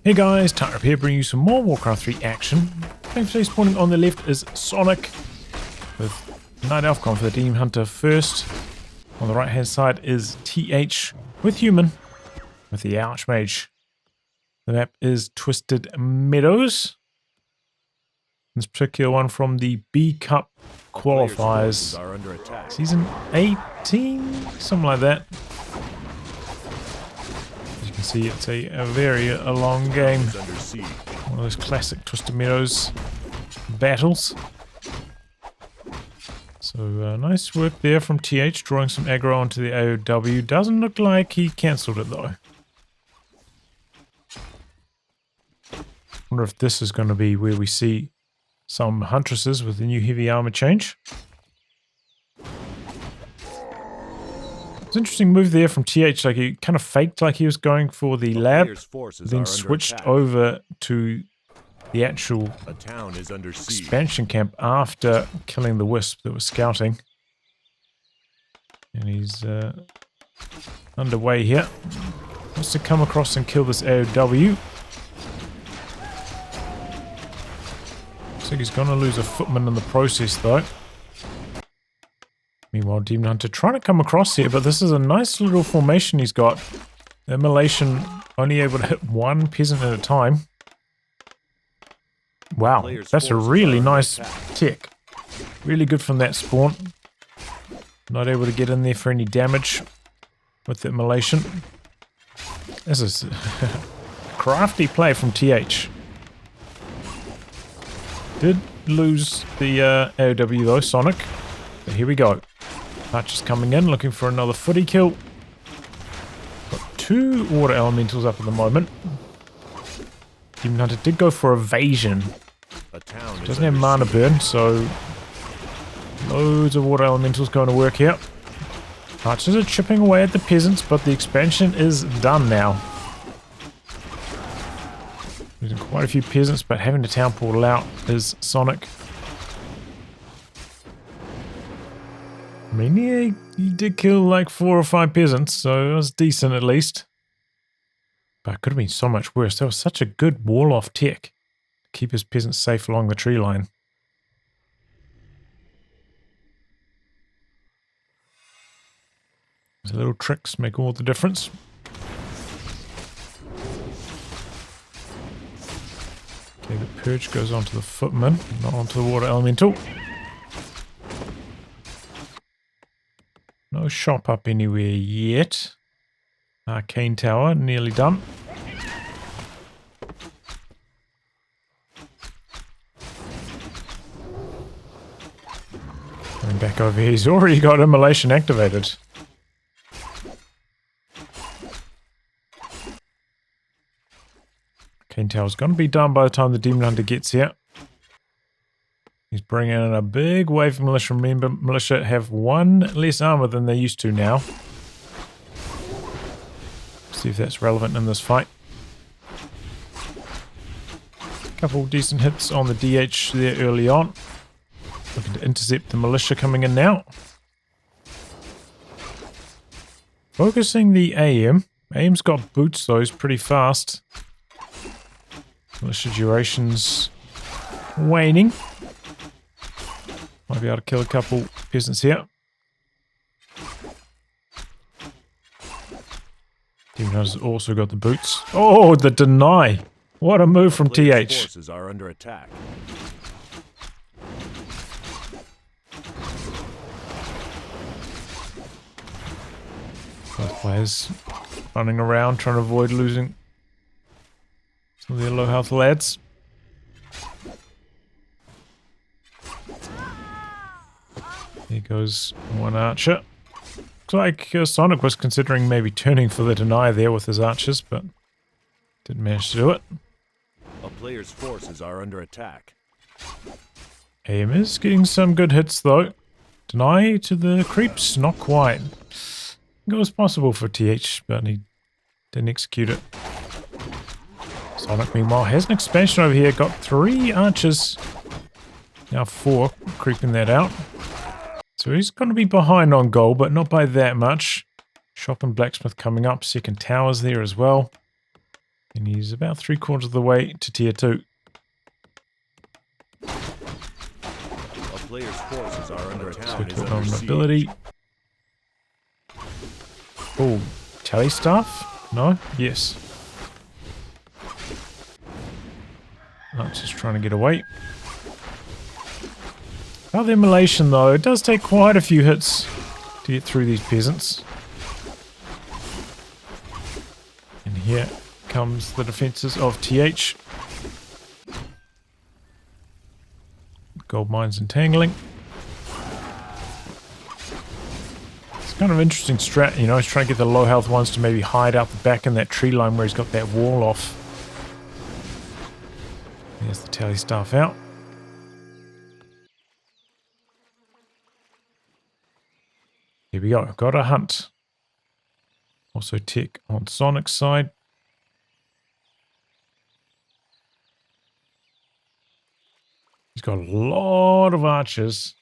Hey guys, Tarp here, bringing you some more Warcraft 3 action. Today spawning on the left is Sonik, with Night Elf gone for the Demon Hunter first. On the right hand side is TH with Human, with the Archmage. The map is Twisted Meadows. This particular one from the B Cup Qualifiers. Season 18, something like that. As you can see, it's a very long game. One of those classic Twisted Meadows battles. So nice work there from TH, drawing some aggro onto the AOW. Doesn't look like he cancelled it though. Wonder if this is going to be where we see some Huntresses with the new heavy armor change. It's an interesting move there from TH, like he kind of faked like he was going for the lab, then switched over to the actual expansion camp after killing the wisp that was scouting. And he's underway here. Wants to come across and kill this AOW. Looks like he's going to lose a footman in the process though. Meanwhile, Demon Hunter trying to come across here, but this is a nice little formation he's got. Immolation only able to hit one peasant at a time. Wow, that's a really nice tech. Really good from that spawn. Not able to get in there for any damage with the immolation. This is crafty play from TH. Did lose the AOW though, Sonik. But here we go. Archers coming in, looking for another footy kill. Got two water elementals up at the moment. Demon Hunter did go for evasion. Doesn't have mana burn, so loads of water elementals going to work here. Archers are chipping away at the peasants, but the expansion is done now. Losing quite a few peasants, but having the town portal out is Sonik. I mean, yeah, he did kill like 4 or 5 peasants, so it was decent at least. But it could have been so much worse. That was such a good wall-off tech to keep his peasants safe along the tree line. Those little tricks make all the difference. Okay, the purge goes onto the footman, not onto the water elemental. No shop up anywhere yet. Arcane tower, nearly done. Coming back over here, he's already got immolation activated. Arcane tower's going to be done by the time the Demon Hunter gets here. He's bringing in a big wave of militia. Remember, militia have 1 less armor than they used to now. See if that's relevant in this fight. Couple decent hits on the DH there early on. Looking to intercept the militia coming in now. Focusing the AM. AM's got boots though, he's pretty fast. Militia duration's waning. Might be able to kill a couple peasants here. Demon Hunter's also got the boots. Oh, the deny! What a move from TH. Forces are under attack. Both players running around trying to avoid losing some of their low health lads. There goes one archer. Looks like Sonik was considering maybe turning for the deny there with his archers, but didn't manage to do it. A player's forces are under attack. AM is getting some good hits though. Deny to the creeps, not quite. I think it was possible for TH, but he didn't execute it. Sonik meanwhile has an expansion over here, got 3 archers. Now 4, creeping that out. So he's going to be behind on gold, but not by that much. Shop and blacksmith coming up. Second tower's there as well. And he's about 3/4 of the way to tier 2. A player's forces are under So attack. to on ability. Oh, tally staff? No? Yes. That's just trying to get away. About the immolation though, it does take quite a few hits to get through these peasants. And here comes the defenses of TH. Gold mines entangling. It's kind of interesting strat, you know, he's trying to get the low health ones to maybe hide out the back in that tree line where he's got that wall off. There's the tally staff out. Here we go, got a hunt. Also tech on Sonic's side. He's got a lot of archers.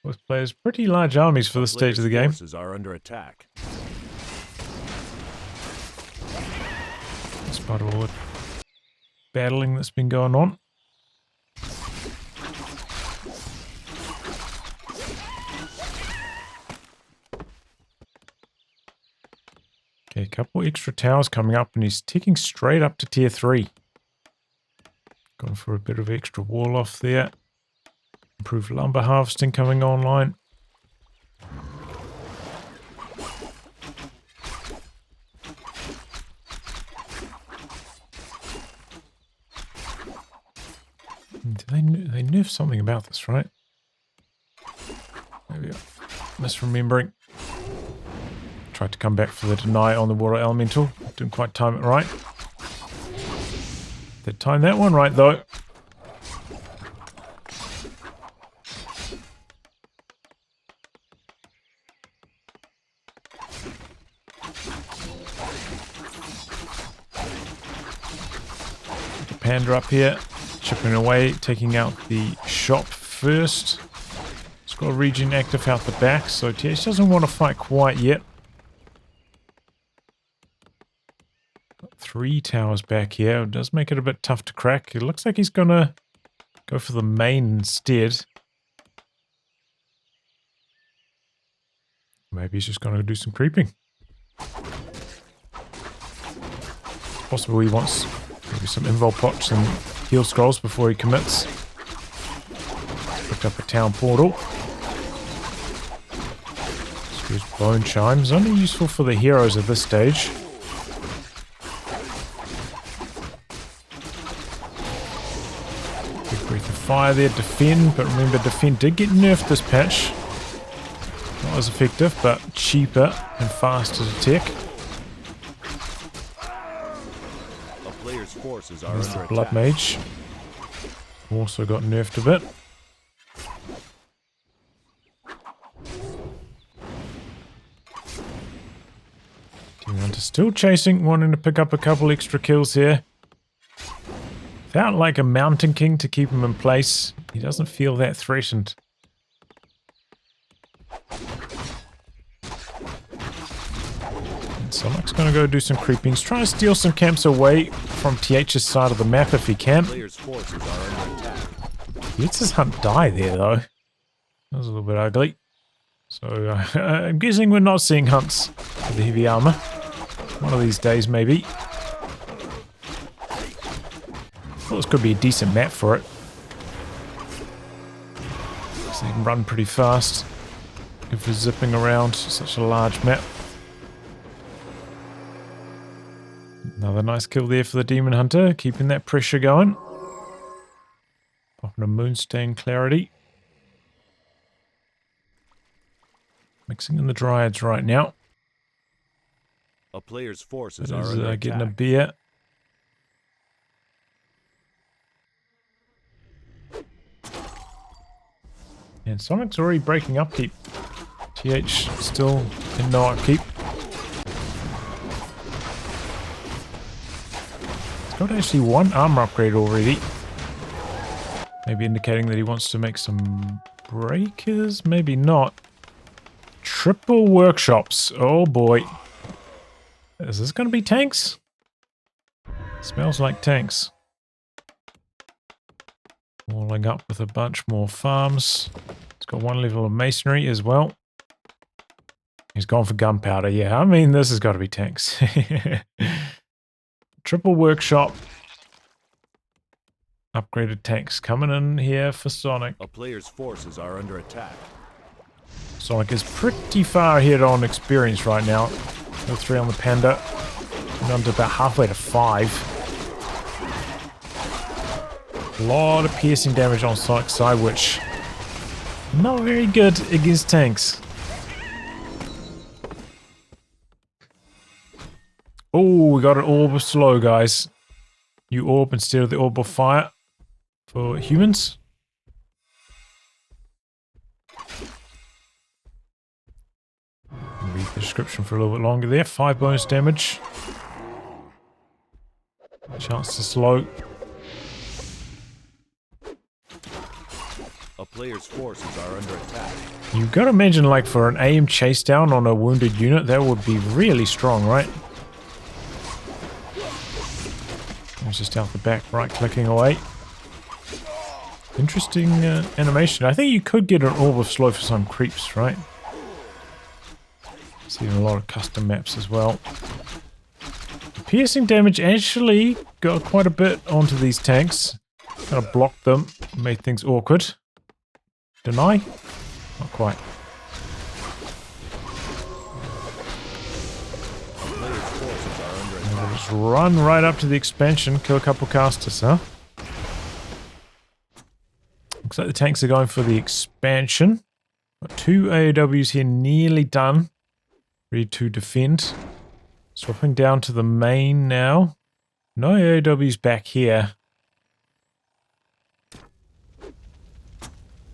Both players pretty large armies for this stage of the game. Forces are under attack. That's part of all the battling that's been going on. Okay, a couple extra towers coming up and he's ticking straight up to tier 3. Going for a bit of extra wall off there. Improved lumber harvesting coming online. They nerfed something about this, right? Maybe I'm misremembering. Tried to come back for the deny on the water elemental. Didn't quite time it right. Did time that one right though. Panda up here, chipping away, taking out the shop first. It's got a regen active out the back, so TH doesn't want to fight quite yet. Got 3 towers back here. It does make it a bit tough to crack. It looks like he's gonna go for the main instead. Maybe he's just gonna do some creeping. Possible he wants maybe some invul pots and heal scrolls before he commits. Picked up a town portal. Let's use bone chimes. Only useful for the heroes at this stage. Big breath of fire there. Defend, but remember defend did get nerfed this patch. Not as effective, but cheaper and faster to tech. Forces are There's under the Blood attack. Mage. Also got nerfed a bit. Demon Hunter still chasing, wanting to pick up a couple extra kills here. Without like a Mountain King to keep him in place, he doesn't feel that threatened. Sonic's going to go do some creeping. He's trying to steal some camps away from TH's side of the map if he can. Players' forces are under attack. He lets his hunt die there though. That was a little bit ugly. So I'm guessing we're not seeing hunts with the heavy armor. One of these days maybe. Well, this could be a decent map for it. So you can run pretty fast. Good for zipping around such a large map. Another nice kill there for the Demon Hunter, keeping that pressure going. Popping a Moonstain Clarity. Mixing in the Dryads right now. A player's forces That are is under attack. getting a beer. And Sonic's already breaking upkeep. TH still in no upkeep. Got actually 1 armor upgrade already. Maybe indicating that he wants to make some breakers? Maybe not. Triple workshops. Oh boy. Is this going to be tanks? Smells like tanks. Walling up with a bunch more farms. It's got one level of masonry as well. He's gone for gunpowder. Yeah, I mean, this has got to be tanks. Triple workshop. Upgraded tanks coming in here for Sonic. A player's forces are under attack. Sonic is pretty far ahead on experience right now. Level 3 on the Panda. And I'm about halfway to 5. A lot of piercing damage on Sonic's side, which not very good against tanks. Oh, we got an orb of slow, guys. New orb instead of the orb of fire for humans. Read the description for a little bit longer there. 5 bonus damage. Chance to slow. A player's forces are under attack. You've got to imagine, like, for an aim chase down on a wounded unit, that would be really strong, right? I was just out the back, right-clicking away. Interesting animation. I think you could get an orb of slow for some creeps, right? Seen a lot of custom maps as well. The piercing damage actually got quite a bit onto these tanks. Kind of blocked them, made things awkward. Deny? Not quite. We'll just run right up to the expansion, kill a couple casters, huh? Looks like the tanks are going for the expansion. Got 2 AOWs here nearly done. Ready to defend. Swapping down to the main now. No AOWs back here.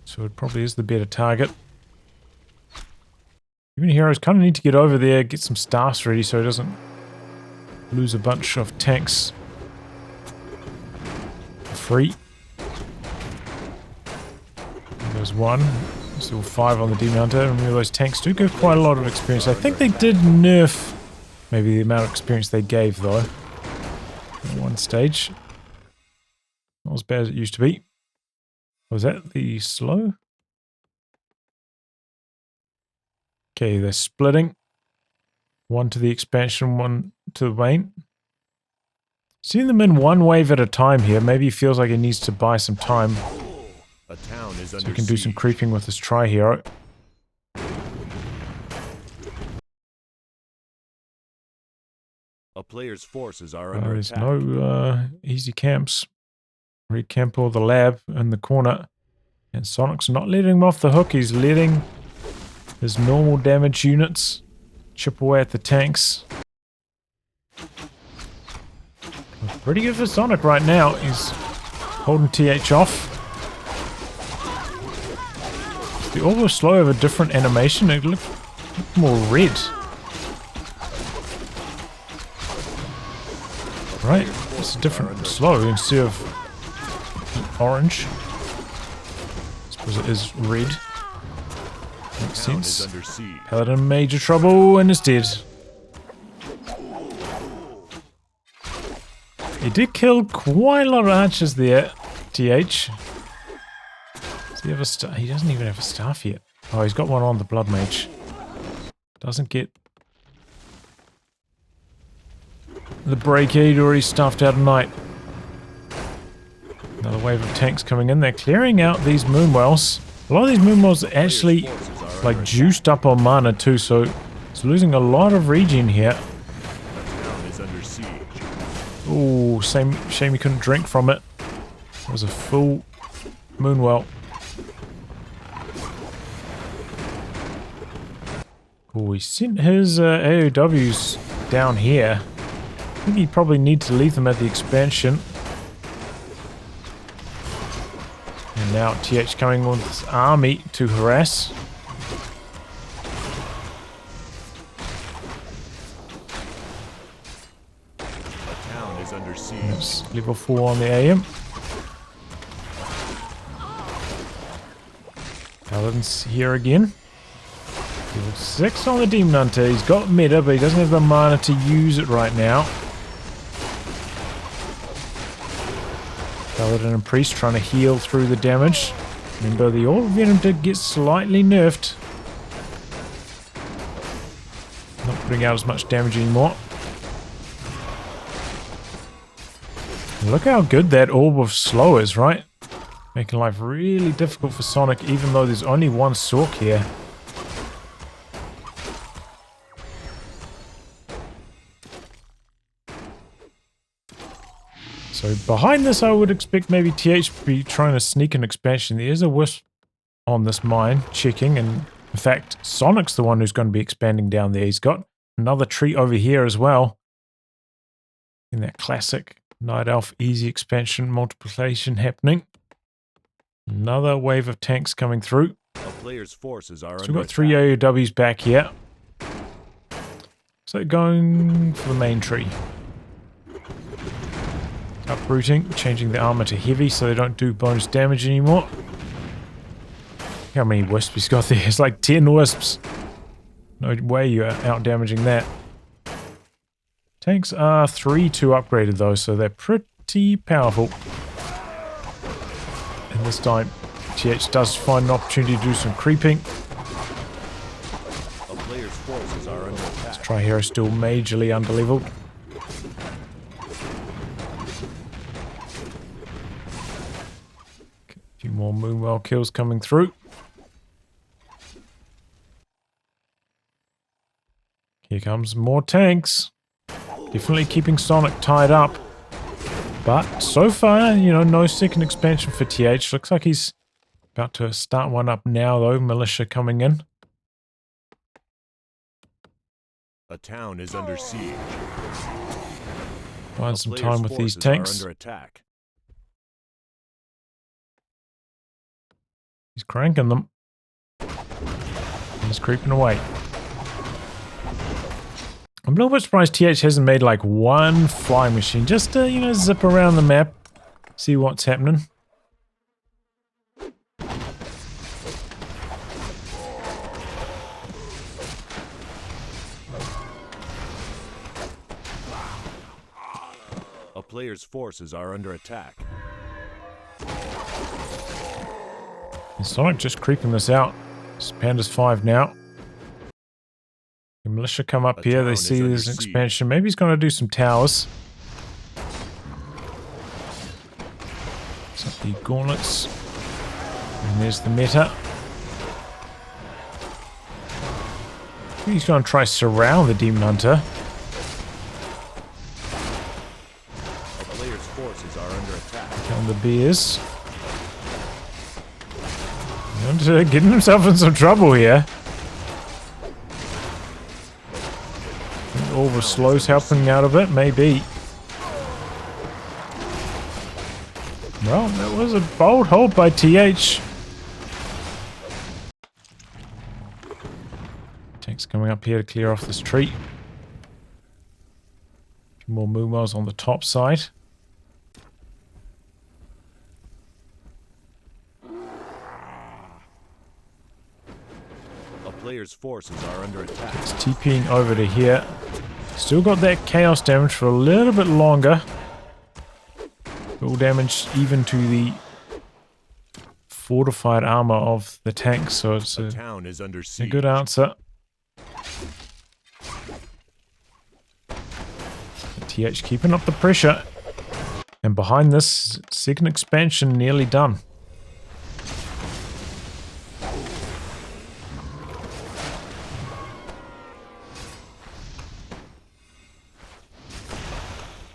So it probably is the better target. Even heroes kind of need to get over there, get some staffs ready so he doesn't lose a bunch of tanks for free. There's one. Still 5 on the Demon Hunter. Remember, those tanks do give quite a lot of experience. I think they did nerf maybe the amount of experience they gave, though. At one stage. Not as bad as it used to be. Was that the slow? Okay, they're splitting. One to the expansion, one to the main. Seeing them in one wave at a time here, maybe he feels like he needs to buy some time. A town is So under we can do some siege. creeping with this tri-hero. A player's forces are under There's attack. no easy camps. Recamp or the lab in the corner. And Sonic's not letting him off the hook. He's letting his normal damage units chip away at the tanks. Pretty good for Sonic right now. He's holding TH off. The orb was slow of a different animation. It looked more red. Right? It's a different slow instead of orange. I suppose it is red. Makes Town is sense. under siege. Paladin in major trouble and is dead. He did kill quite a lot of archers there, TH. Does he have a staff? He doesn't even have a staff yet. Oh, he's got one on the Blood Mage. Doesn't get the break. He'd already stuffed out of night. Another wave of tanks coming in. They're clearing out these moonwells. A lot of these moonwells are actually like juiced up on mana too, so it's losing a lot of regen here. A town is under siege. Oh, shame he couldn't drink from it. It was a full moonwell. Oh, he sent his AOWs down here. I think he probably needs to leave them at the expansion. And now TH coming with his army to harass. A town is under siege. That's level 4 on the AM. Paladin's here again. Level 6 on the Demon Hunter. He's got meta, but he doesn't have the mana to use it right now. Paladin and Priest trying to heal through the damage. Remember, the Orb Venom did get slightly nerfed. Not putting out as much damage anymore. And look how good that Orb of Slow is, right? Making life really difficult for Sonic, even though there's only one Sork here. So behind this, I would expect maybe TH to be trying to sneak an expansion. There is a Wisp on this mine, checking, and in fact, Sonic's the one who's going to be expanding down there. He's got another tree over here as well. In that classic Night Elf easy expansion multiplication happening. Another wave of tanks coming through. A player's forces are So under we've got 3 attack. AOWs back here. So going for the main tree. Uprooting, changing the armor to heavy so they don't do bonus damage anymore. How many wisps he's got there? It's like 10 wisps. No way you're out damaging that. Tanks are 3-2 upgraded though, so they're pretty powerful. And this time, TH does find an opportunity to do some creeping. A player's forces are under attack. Tri-Hero still majorly underleveled. A few more Moonwell kills coming through. Here comes more tanks. Definitely keeping Sonic tied up. But so far, you know, no second expansion for TH. Looks like he's about to start one up now, though. Militia coming in. A town is under siege. Find A some player's time with these forces are tanks. under attack. He's cranking them. He's creeping away. I'm a little bit surprised TH hasn't made like one flying machine just to, you know, zip around the map, see what's happening. A player's forces are under attack. And Sonic just creeping this out. It's Panda's 5 now. The militia come up A here, they town see is there's an under siege. expansion. Maybe he's going to do some towers. So the gauntlets. And there's the meta. He's going to try surround the Demon Hunter. A player's forces are under attack. And the bears. And getting himself in some trouble here. All the slows helping out a bit, maybe. Well, that was a bold hold by TH. Tanks coming up here to clear off this tree. A few more Moonwells on the top side. A player's forces are under attack. It's TPing over to here. Still got that chaos damage for a little bit longer. Full damage even to the fortified armor of the tank, so it's A a town is under siege. good answer. TH keeping up the pressure. And behind this, second expansion nearly done.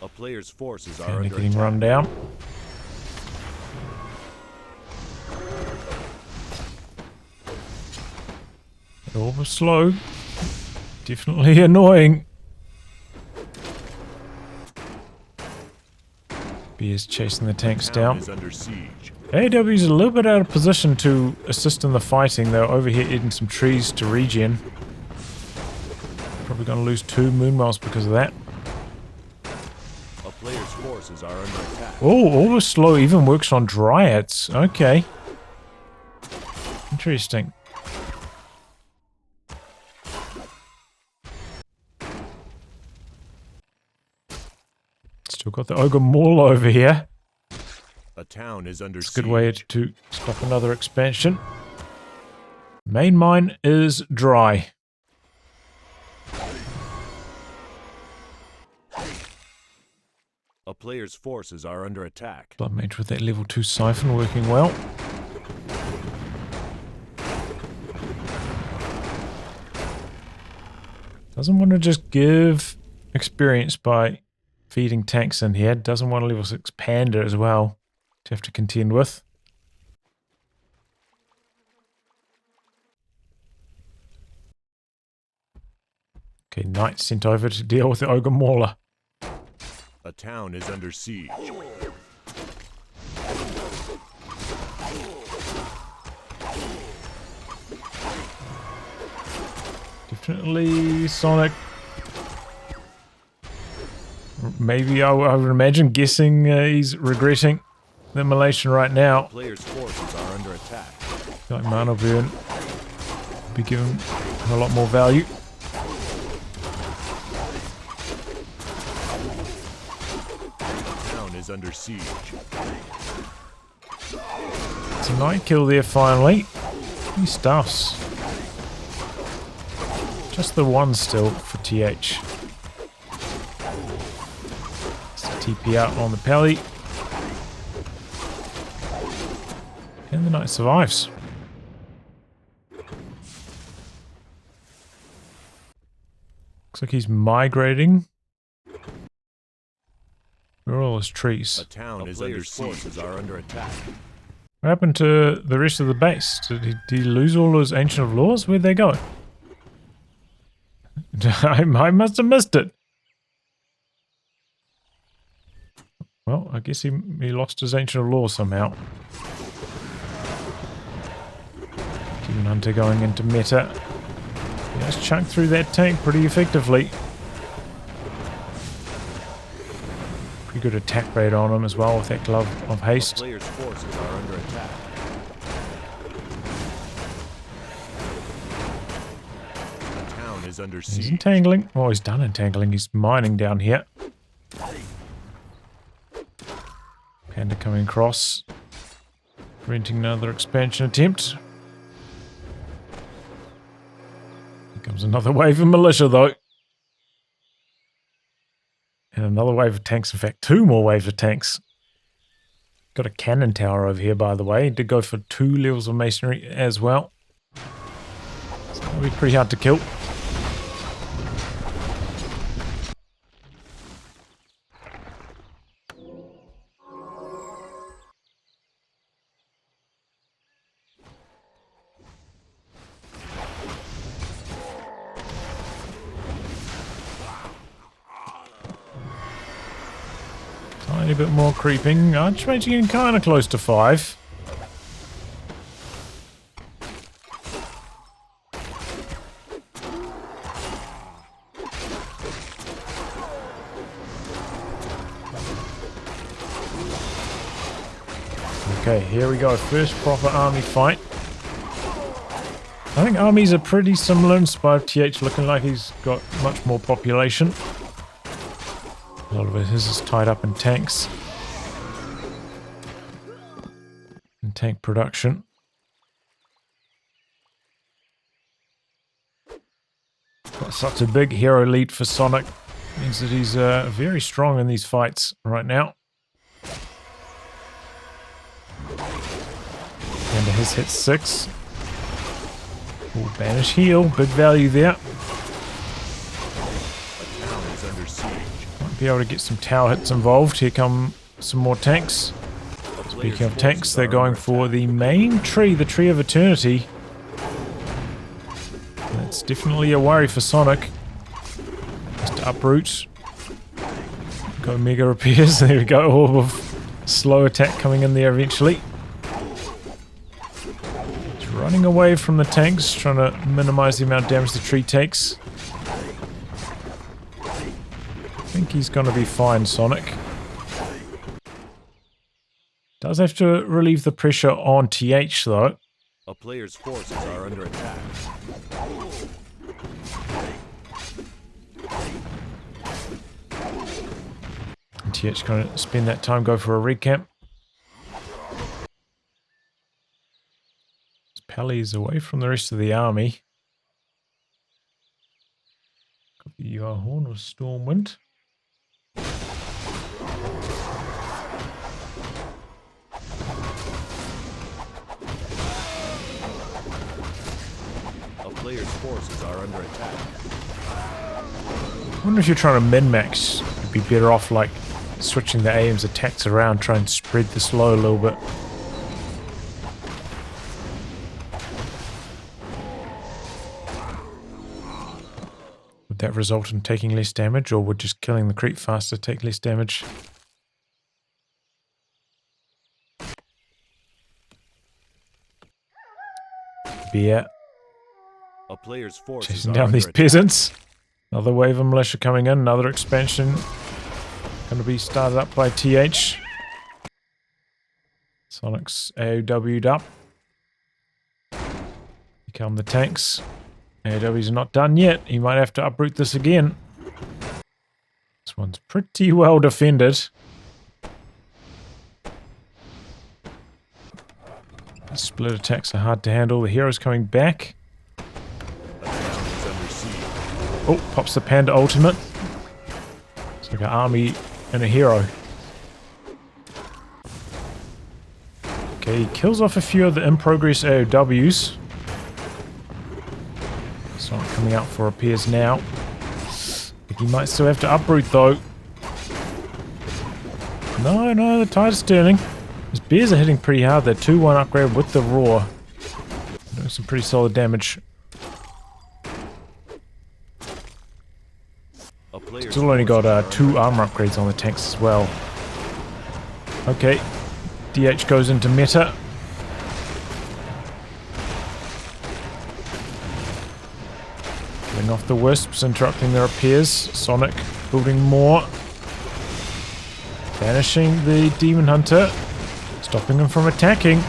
A player's forces are And they're under getting attack. run down. All was slow. Definitely annoying. Bears chasing the tanks Town down. is under siege. AW's a little bit out of position to assist in the fighting. They're over here eating some trees to regen. Probably going to lose 2 Moonwells because of that. A player's forces are under attack. Oh, all the slow even works on Dryads. Okay. Interesting. Still got the Ogre Maul over here. A town is under It's a siege. good way to stop another expansion. Main mine is dry. A player's forces are under attack. Blood Mage with that level 2 siphon working well. Doesn't want to just give experience by feeding tanks in here. Doesn't want a level 6 panda as well to have to contend with. Okay, Knight sent over to deal with the Ogre Mauler. A town is under siege. Definitely Sonic. Maybe I would imagine, guessing he's regretting the immolation right now. Player's forces are under attack. Like Mana Burn be giving him a lot more value. Town is under siege. It's a night kill there finally. He stuffs. Just the one still for TH. TP out on the Pally. And the knight survives. Looks like he's migrating. Where are all his trees? A town is under siege. Forces are under attack. What happened to the rest of the base? Did he lose all his Ancient of Laws? Where'd they go? I must have missed it. Well, I guess he lost his Ancient of Laws somehow. Demon Hunter going into meta. He has chunked through that tank pretty effectively. Pretty good attack rate on him as well with that Glove of Haste. Player's forces are under attack. The town is under siege. He's entangling. Oh, he's done entangling. He's mining down here. Panda coming across. Preventing another expansion attempt. Here comes another wave of militia though. And another wave of tanks. In fact, 2 more waves of tanks. Got a cannon tower over here, by the way. Did go for 2 levels of masonry as well. So that'll be pretty hard to kill. Tiny bit more creeping. Archmage getting kind of close to 5. Okay, here we go. First proper army fight. I think armies are pretty similar in spite of TH looking like he's got much more population. A lot of his is tied up in tanks. And tank production. Got such a big hero lead for Sonic. Means that he's very strong in these fights right now. And his hit 6. Ooh, banish heal. Big value there. Be able to get some tower hits involved. Here come some more tanks. Speaking of tanks, they're going for the main tree, the Tree of Eternity. That's definitely a worry for Sonic. Just to uproot. Go mega repairs. There we go. Orb of slow attack coming in there eventually. Just running away from the tanks, trying to minimize the amount of damage the tree takes. I think he's going to be fine, Sonic. Does have to relieve the pressure on TH, though. A player's forces are under attack. And TH going to spend that time, go for a recamp. Pally's away from the rest of the army. Got the Horn of Stormwind. A player's forces are under attack. I wonder if you're trying to min-max, you'd be better off like switching the AIM's attacks around, try and spread the slow a little bit. Would that result in taking less damage, or would just killing the creep faster take less damage? Bear. A player's forces Chasing are down under these attack. peasants. Another wave of militia coming in, another expansion. Going to be started up by TH. Sonic's AOW'd up. Here come the tanks. AOW's are not done yet. He might have to uproot this again. This one's pretty well defended. Split attacks are hard to handle. The hero's coming back. A town is under siege. Oh, pops the panda ultimate. It's like an army and a hero. Okay, he kills off a few of the in-progress AOWs. Sonic coming out for repairs now. I think he might still have to uproot though. No, the tide is turning. His bears are hitting pretty hard. They're 2-1 upgrade with the roar. Doing some pretty solid damage. A player's Still only got forces are 2 under armor upgrades on the tanks as well. Okay, DH goes into meta. Killing off the wisps, interrupting the repairs. Sonic building more. Banishing the demon hunter. Stopping him from attacking.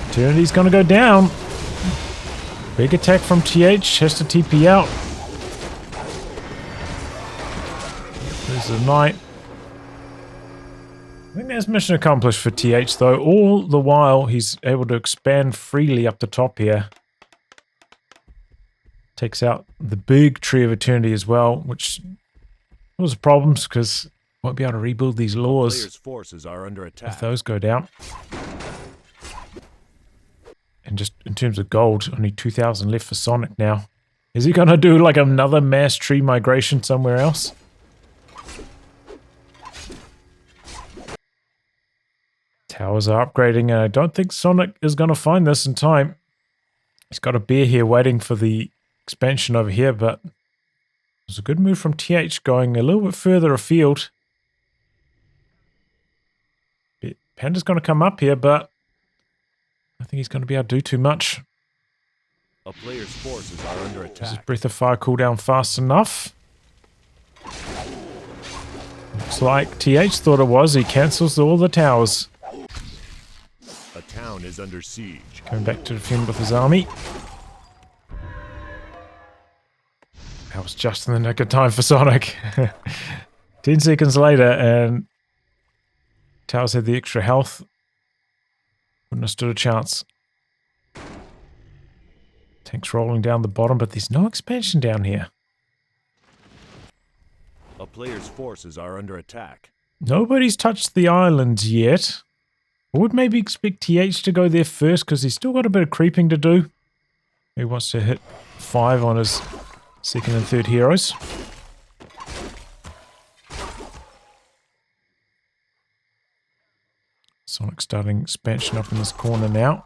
Eternity's gonna go down. Big attack from TH. Has to TP out. There's a knight. I think that's mission accomplished for TH though. All the while he's able to expand freely up the top here. Takes out the big Tree of Eternity as well, which was problems because won't be able to rebuild these A laws player's forces are under attack. if those go down. And just in terms of gold, only 2,000 left for Sonic now. Is he gonna do like another mass tree migration somewhere else? Towers are upgrading, and I don't think Sonic is gonna find this in time. He's got a bear here waiting for the expansion over here, but it was a good move from TH going a little bit further afield. Panda's going to come up here, but I think he's going to be able to do too much. A player's forces are under Does his attack. Breath of Fire cooldown fast enough? Looks like TH thought it was. He cancels all the towers. A town is under siege. Coming back to defend with his army. That was just in the nick of time for Sonic. 10 seconds later, and towers had the extra health. Wouldn't have stood a chance. Tanks rolling down the bottom, but there's no expansion down here. A player's forces are under attack. Nobody's touched the islands yet. I would maybe expect TH to go there first because he's still got a bit of creeping to do. He wants to hit 5 on his second and third heroes. Sonic starting expansion up in this corner now.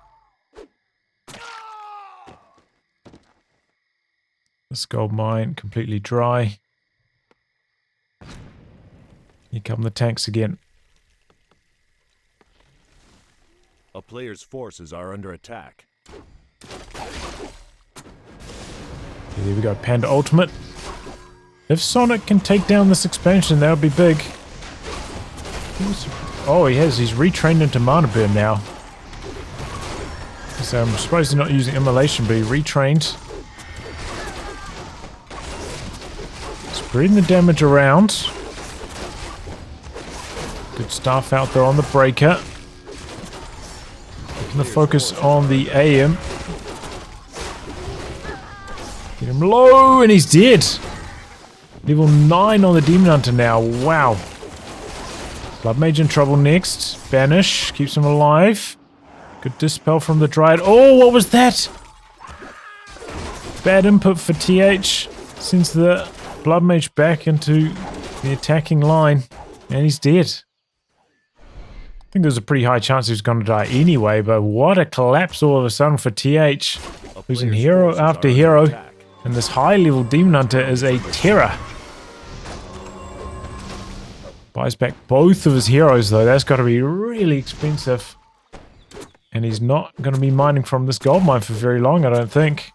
This gold mine completely dry. Here come the tanks again. A player's forces are under attack. There we go, Panda Ultimate. If Sonic can take down this expansion, that would be big. Oh, he has. He's retrained into Mana Burn now. So I'm supposed to not using Immolation, but he retrained. Spreading the damage around. Good stuff out there on the breaker. The focus on the AM. Get him low, and he's dead. Level 9 on the Demon Hunter now. Wow. Blood Mage in trouble next. Banish. Keeps him alive. Good Dispel from the Dryad. Oh, what was that? Bad input for TH. Sends the Blood Mage back into the attacking line. And he's dead. I think there's a pretty high chance he was going to die anyway, but what a collapse all of a sudden for TH. Losing hero after hero. And this high level Demon Hunter is a terror. Buys back both of his heroes though. That's got to be really expensive. And he's not going to be mining from this gold mine for very long, I don't think.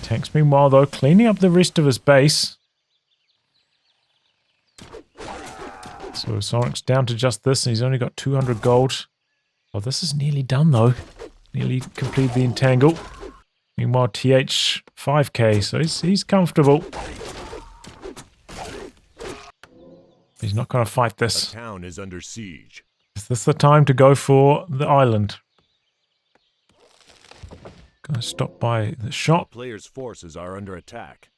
Tanks meanwhile though cleaning up the rest of his base. So Sonic's down to just this and he's only got 200 gold. Oh, this is nearly done though. Nearly completed the entangle. Meanwhile TH 5k, so he's comfortable. He's not going to fight this. The town is under siege. Is this the time to go for the island? Gonna stop by the shop. Players' forces are under attack.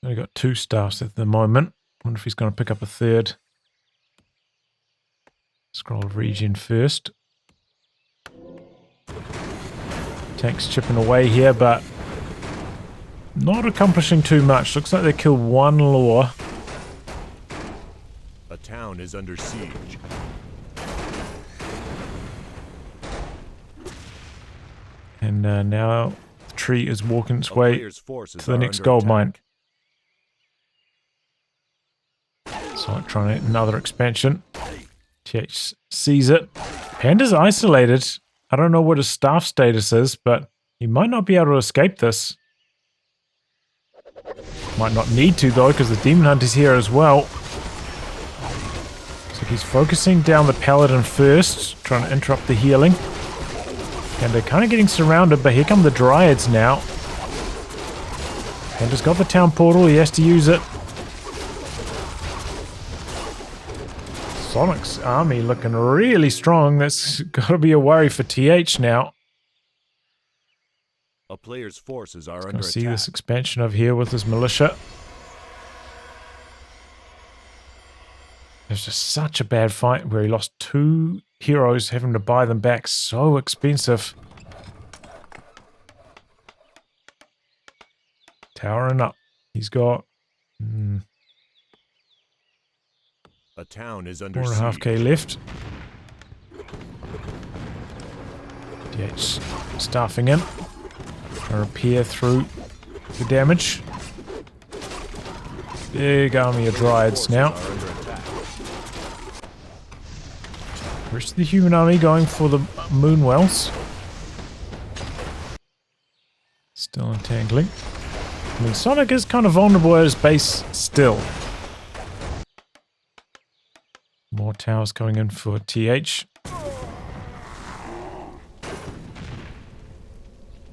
Only got 2 staffs at the moment. Wonder if he's going to pick up a third. Scroll of regen first. Tanks chipping away here, but not accomplishing too much. Looks like they killed 1 lure. A town is under siege. And now the tree is walking its way to the next gold mine. So I'm trying another expansion. TH sees it. Panda's isolated. I don't know what his staff status is, but he might not be able to escape this. Might not need to though, because the Demon Hunter's here as well. So he's focusing down the Paladin first, trying to interrupt the healing. And they're kind of getting surrounded, but here come the Dryads now. Panda's got the town portal, he has to use it. Sonic's army looking really strong. That's got to be a worry for TH now. A player's forces are under attack. See this expansion over here with his militia. There's just such a bad fight where he lost 2 heroes, having to buy them back. So expensive. Towering up. He's got... A town is under 4.5k left. TH staffing in. Trying to repair through the damage. Big army of Dryads now. Rest of the human army going for the Moonwells. Still entangling. I mean, Sonic is kind of vulnerable at his base still. More towers coming in for TH.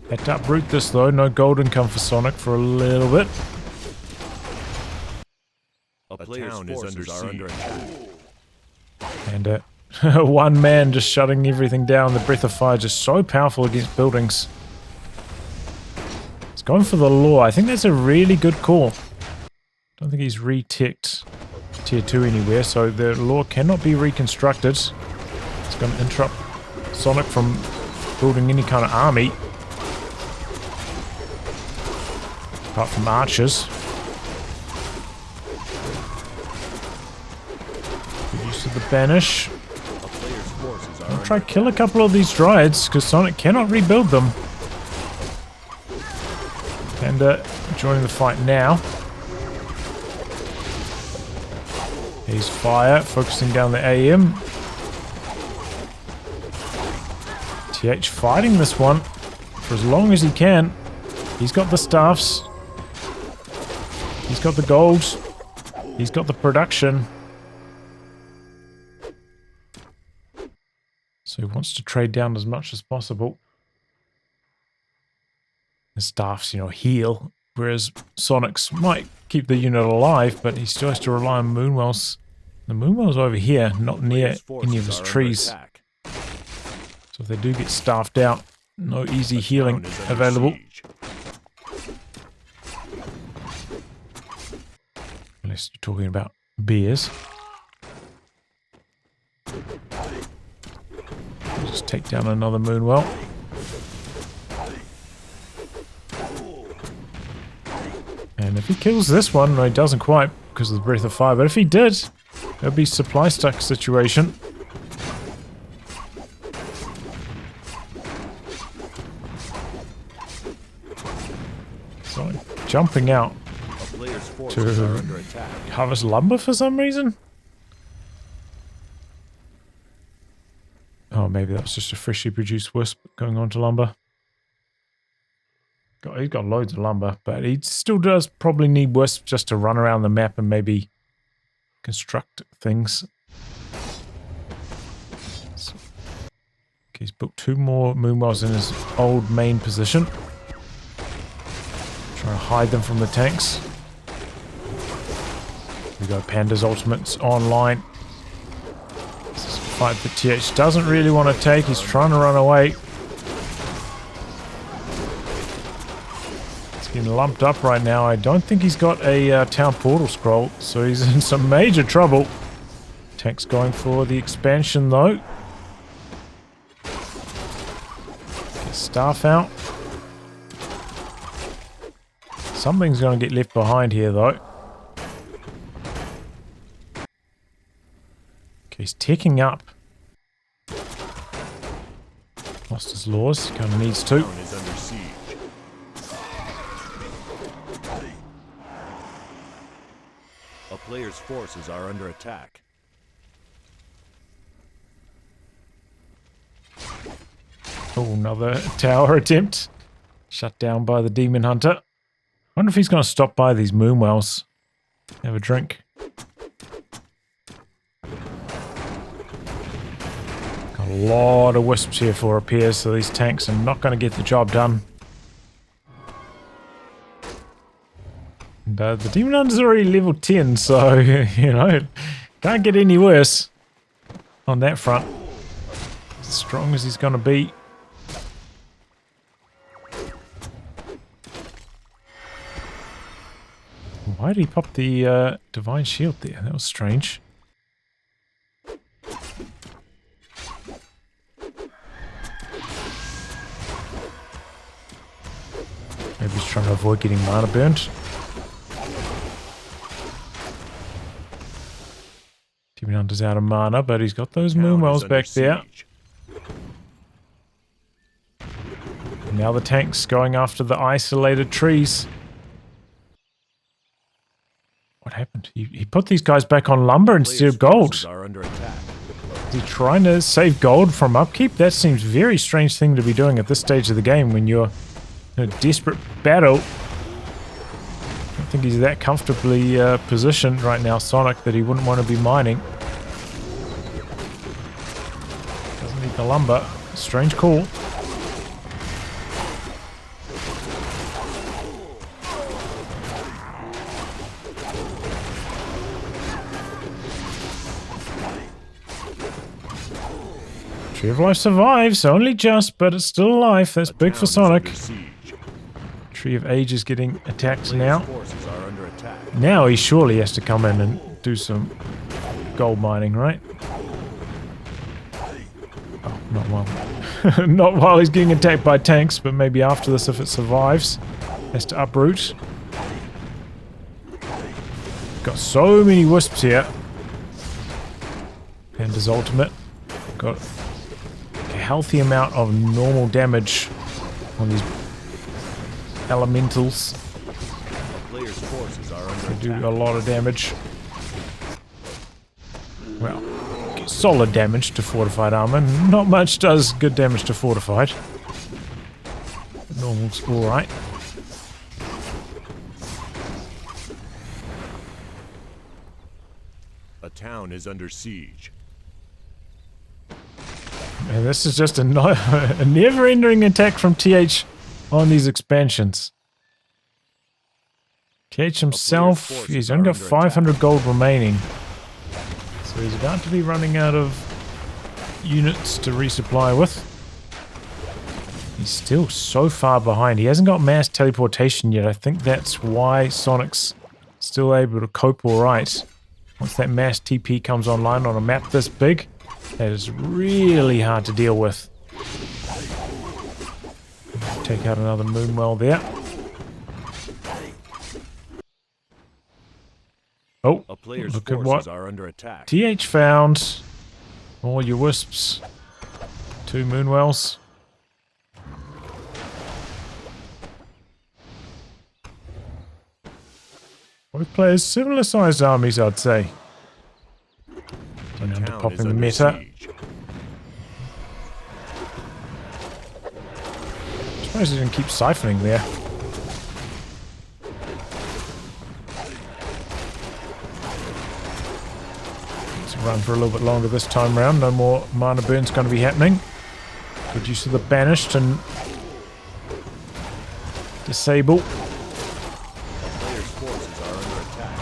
Had to uproot this though. No gold income for Sonic for a little bit. A town is under attack. And one man just shutting everything down. The Breath of Fire just so powerful against buildings. He's going for the lore. I think that's a really good call. Don't think he's re-ticked tier 2 anywhere, so the lore cannot be reconstructed. It's going to interrupt Sonic from building any kind of army. Apart from archers. Good use of the banish. I'll try to kill a couple of these Dryads, because Sonic cannot rebuild them. And joining the fight now. He's fire, focusing down the AM. TH fighting this one for as long as he can. He's got the staffs. He's got the gold. He's got the production. So he wants to trade down as much as possible. The staffs, you know, heal. Whereas Sonic's might keep the unit alive, but he still has to rely on Moonwells The Moonwell's over here, not near any of his Forces are under trees. attack. So if they do get staffed out, no easy healing Town is under available. siege. Unless you're talking about bears. Just take down another Moonwell. And if he kills this one, no, he doesn't quite because of the Breath of Fire, but if he did, it would be supply stuck situation. So jumping out A player's forces are under attack. harvest lumber for some reason. Oh, maybe that's just a freshly produced wisp going on to lumber. He's got loads of lumber, but he still does probably need wisp just to run around the map and maybe construct things. So, okay, he's built 2 more Moonwells in his old main position. Trying to hide them from the tanks. We got Panda's ultimates online. This is a fight that TH doesn't really want to take. He's trying to run away. Getting lumped up right now. I don't think he's got a town portal scroll, so he's in some major trouble. Tank's going for the expansion though. Get staff out. Something's going to get left behind here though. Okay, he's ticking up. Lost his laws, kind of needs to. Town is under siege. A player's forces are under attack. Oh, another tower attempt. Shut down by the Demon Hunter. Wonder if he's going to stop by these Moonwells. Have a drink. Got a lot of wisps here for repairs, so these tanks are not going to get the job done. And, the Demon Hunter's already level 10, so, you know, can't get any worse on that front. As strong as he's going to be. Why did he pop the Divine Shield there? That was strange. Maybe he's trying to avoid getting mana burnt. Demon Hunter's out of mana, but he's got those Moonwells back there. And now the tank's going after the isolated trees. What happened? He put these guys back on lumber instead of gold. Are under attack. Is he trying to save gold from upkeep? That seems a very strange thing to be doing at this stage of the game when you're in a desperate battle. I don't think he's that comfortably positioned right now, Sonic, that he wouldn't want to be mining. Doesn't need the lumber. Strange call. Tree of Life survives, only just, but it's still alive. That's big for Sonic. Tree of Age is getting attacked now. Now he surely has to come in and do some gold mining, right? Oh, not while. Not while he's getting attacked by tanks, but maybe after this if it survives. Has to uproot. Got so many wisps here. And his ultimate. Got healthy amount of normal damage on these elementals. Player's forces are under They do a lot of damage. Well, solid damage to fortified armor. Not much does good damage to fortified. Normal's alright. A town is under siege. And this is just a never-ending attack from TH on these expansions. TH himself, he's only got 500 gold remaining. So he's about to be running out of units to resupply with. He's still so far behind. He hasn't got mass teleportation yet. I think that's why Sonic's still able to cope alright. Once that mass TP comes online on a map this big, that is really hard to deal with. Take out another Moonwell there. Oh, A player's look at forces what are under attack. TH found. All your wisps. 2 Moonwells. Both players similar sized armies, I'd say. And Town popping is the under meta. siege. I suppose he didn't keep siphoning there. Let's run for a little bit longer this time round. No more mana burns going to be happening. Good use of the banished and disable. Player's forces are under attack.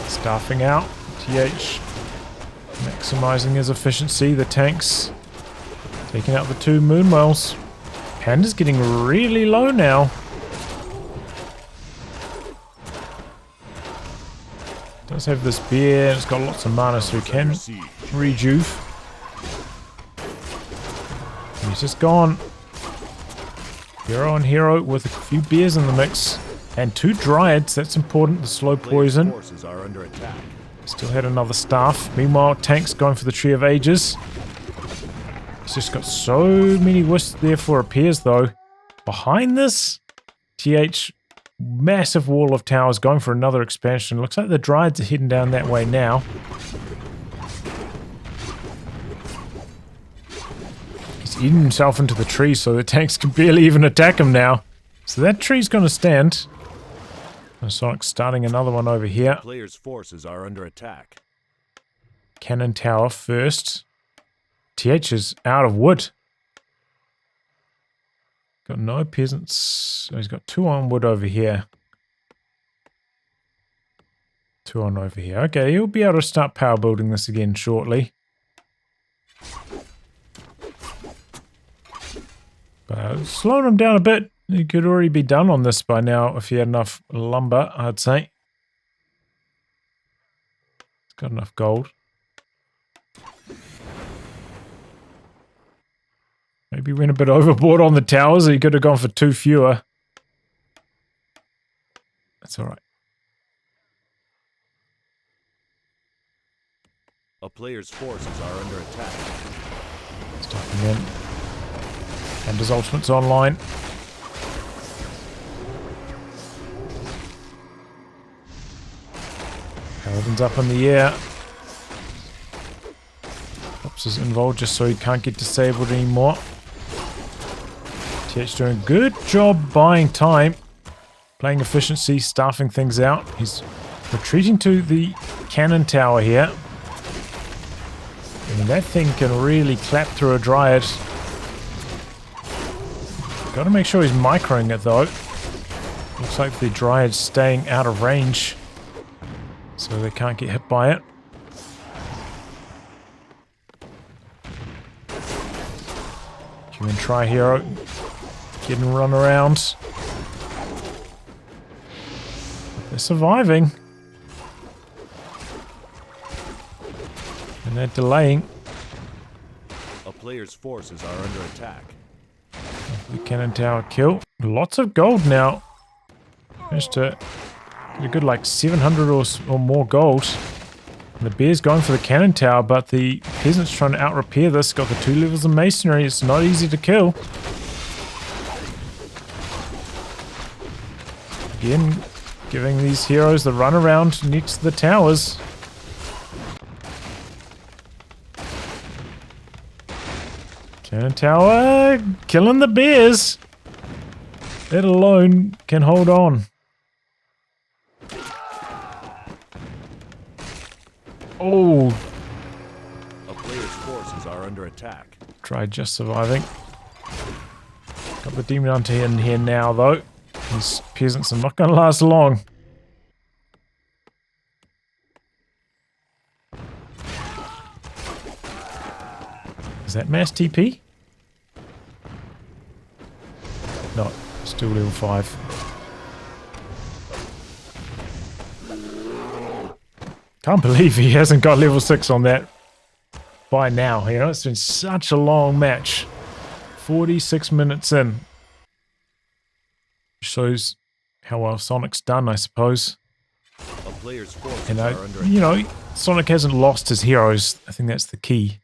Staffing out. TH maximizing his efficiency. The tanks taking out the 2 Moonwells. Panda's getting really low now. Does have this bear. It's got lots of mana, so he can rejuve. And he's just gone. Hero on hero with a few bears in the mix. And 2 dryads. That's important. The slow poison. Forces are under attack. Still had another staff. Meanwhile, tanks going for the Tree of Ages. He's just got so many wisps there for repairs, though. Behind this, TH, massive wall of towers going for another expansion. Looks like the Dryads are heading down that way now. He's eaten himself into the tree, so the tanks can barely even attack him now. So that tree's going to stand. And Sonic's starting another one over here. Player's forces are under attack. Cannon tower first. TH is out of wood. Got no peasants. Oh, he's got 2 on wood over here. 2 on over here. Okay, he'll be able to start power building this again shortly. But slowing him down a bit. He could already be done on this by now if he had enough lumber, I'd say. He's got enough gold. Maybe went a bit overboard on the towers. He could have gone for 2 fewer. That's alright. A player's forces are under attack. Stepping in. And his ultimate's online. Paladin's up in the air. Ops is involved just so he can't get disabled anymore. TH doing a good job buying time. Playing efficiency, staffing things out. He's retreating to the cannon tower here. I mean, that thing can really clap through a Dryad. Got to make sure he's microing it though. Looks like the Dryad's staying out of range, so they can't get hit by it. Human Tri-Hero getting run around. They're surviving. And they're delaying. A player's forces are under attack. The cannon tower kill. Lots of gold now. Managed to get a good like 700 or more gold. And the bear's going for the cannon tower, but the peasant's trying to out-repair this. Got the 2 levels of masonry. It's not easy to kill. Again, giving these heroes the run around next to the towers. Cannon tower killing the bears. That alone can hold on. Oh. A player's forces are under attack. Tried just surviving. Got the demon hunter in here now though. These peasants are not going to last long. Is that mass TP? No, still level 5. Can't believe he hasn't got level 6 on that by now. You know, it's been such a long match. 46 minutes in. Shows how well Sonic's done, I suppose. A player's forces And are under you know, Sonic hasn't lost his heroes. I think that's the key.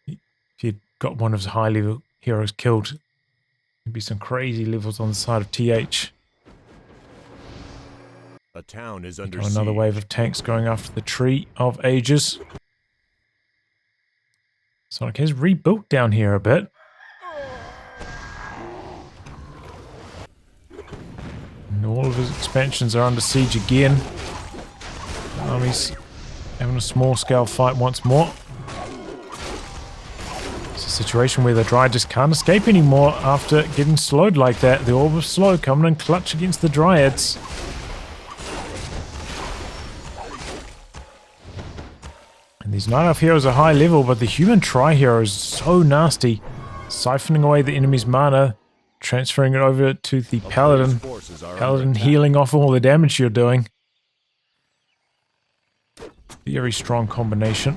If he'd got one of his high level heroes killed, there'd be some crazy levels on the side of TH. A town is under Got another siege. wave of tanks going after the Tree of Ages. Sonic has rebuilt down here a bit. And all of his expansions are under siege again. The army's having a small scale fight once more. It's a situation where the Dry just can't escape anymore after getting slowed like that. The Orb of Slow coming in clutch against the Dryads. And these Night Elf heroes are high level, but the human Tri-Hero is so nasty. Siphoning away the enemy's mana, transferring it over to the Paladin. Paladin healing off all the damage you're doing. Very strong combination.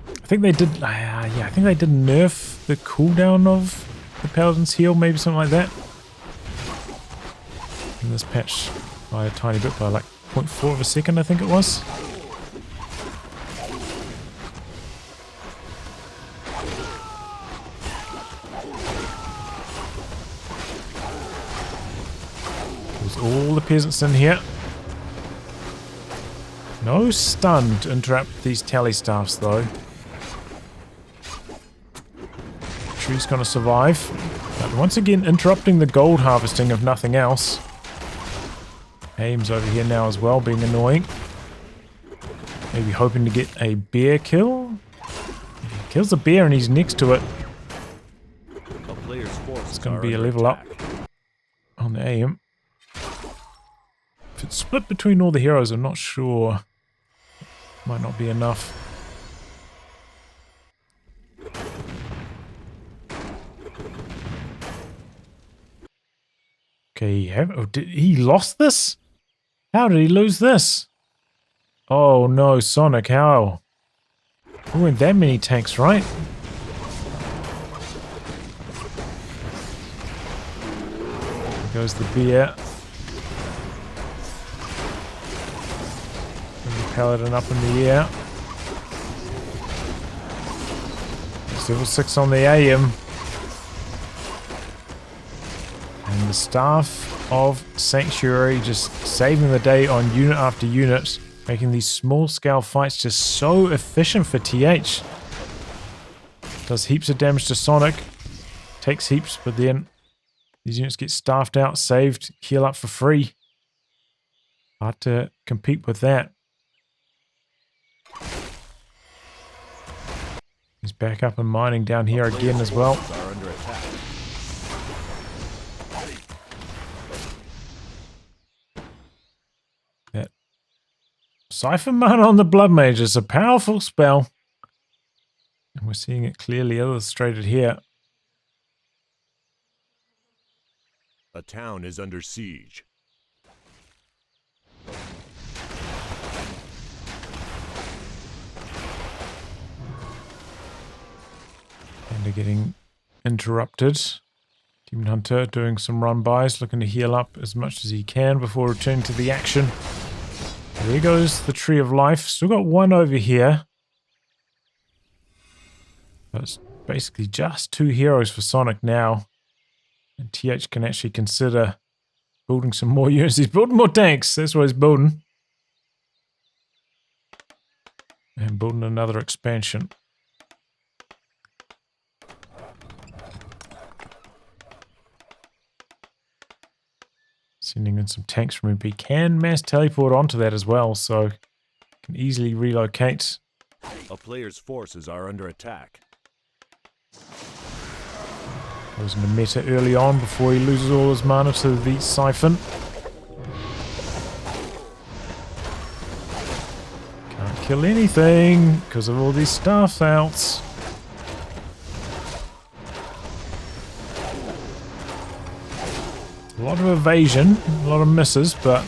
I think they did, yeah, I think they did nerf the cooldown of the Paladin's heal, maybe something like that. In this patch by a tiny bit, by like 0.4 of a second, I think it was. There's all the peasants in here. No stun to interrupt these tally staffs, though. Tree's gonna survive. But once again, interrupting the gold harvesting if nothing else. Aim's over here now as well, being annoying. Maybe hoping to get a bear kill. If he kills the bear and he's next to it, it's going to be a level up on the aim. If it's split between all the heroes, I'm not sure. Might not be enough. Okay, he lost this? How did he lose this? Oh no, Sonic, how? There weren't that many tanks, right? There goes the bear. And the Paladin up in the air. It's level 6 on the AM. And the Staff of Sanctuary just saving the day on unit after unit, making these small scale fights just so efficient for TH. Does heaps of damage to Sonic, takes heaps, but then these units get staffed out, saved, heal up for free. Hard to compete with that. He's back up and mining down here again as well. That Siphon Mana on the Blood Mage is a powerful spell. And we're seeing it clearly illustrated here. A town is under siege. And they're getting interrupted. Demon Hunter doing some run-bys, looking to heal up as much as he can before returning to the action. There goes the Tree of Life. Still got one over here. That's basically just 2 heroes for Sonic now. And TH can actually consider building some more units. He's building more tanks. That's what he's building. And building another expansion. Sending in some tanks from MP. Can mass teleport onto that as well, so can easily relocate. A player's forces are under attack. Goes into meta early on before he loses all his mana to the Siphon. Can't kill anything because of all these staff outs. A lot of evasion, a lot of misses, but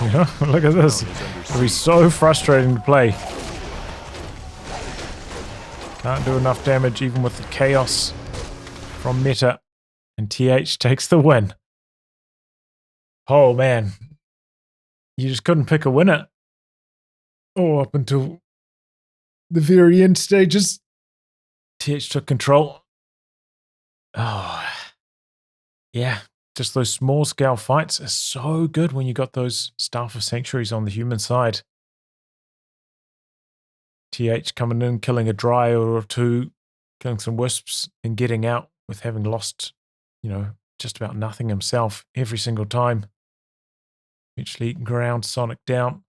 yeah, look at this. It'll be so frustrating to play. Can't do enough damage even with the chaos from meta, and TH takes the win. Oh man, you just couldn't pick a winner. Oh, up until the very end stages, TH took control. Oh, yeah, just those small scale fights are so good when you got those Staff of Sanctuaries on the human side. TH coming in, killing a dry or two, killing some wisps, and getting out with having lost, just about nothing himself every single time. Eventually ground Sonic down.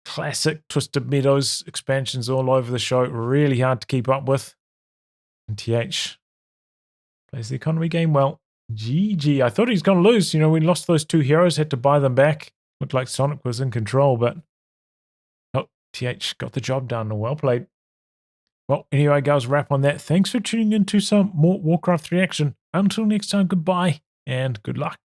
Classic Twisted Meadows expansions all over the show. Really hard to keep up with. And TH plays the economy game well. GG. I thought he was going to lose. We lost those two heroes, had to buy them back. Looked like Sonic was in control, but TH got the job done. Well played. Well, anyway, guys, wrap on that. Thanks for tuning in to some more Warcraft 3 action. Until next time, goodbye and good luck.